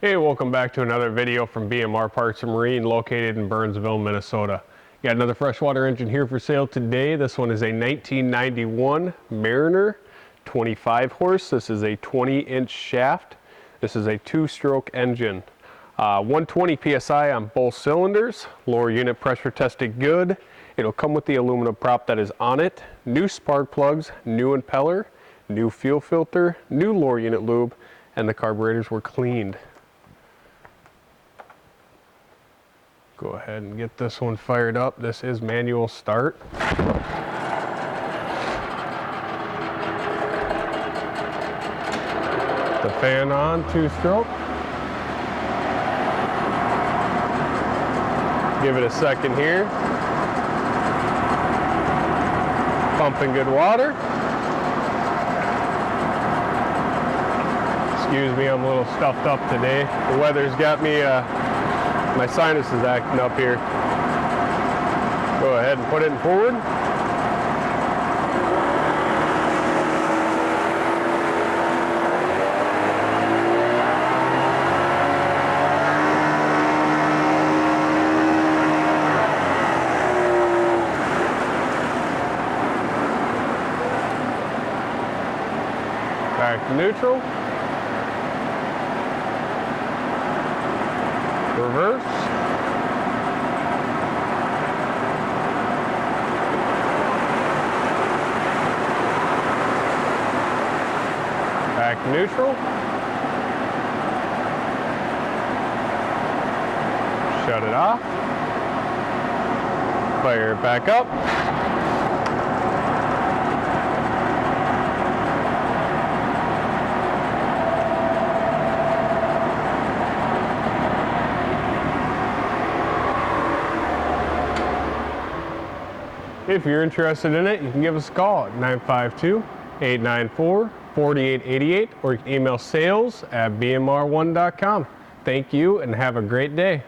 Hey, welcome back to another video from BMR Parts and Marine located in Burnsville, Minnesota. Got another freshwater engine here for sale today. This one is a 1991 Mariner 25 horse. This is a 20-inch shaft. This is a 2-stroke engine. 120 psi on both cylinders. Lower unit pressure tested good. It'll come with the aluminum prop that is on it. New spark plugs, new impeller, new fuel filter, new lower unit lube, and the carburetors were cleaned. Go ahead and get this one fired up. This is manual start. The fan on, 2-stroke. Give it a second here. Pumping good water. Excuse me, I'm a little stuffed up today. The weather's got me, my sinus is acting up here. Go ahead and put it in forward. Back to neutral. Reverse. Back to neutral. Shut it off. Fire it back up. If you're interested in it, you can give us a call at 952-894-4888 or you can email sales@bmr1.com. Thank you and have a great day.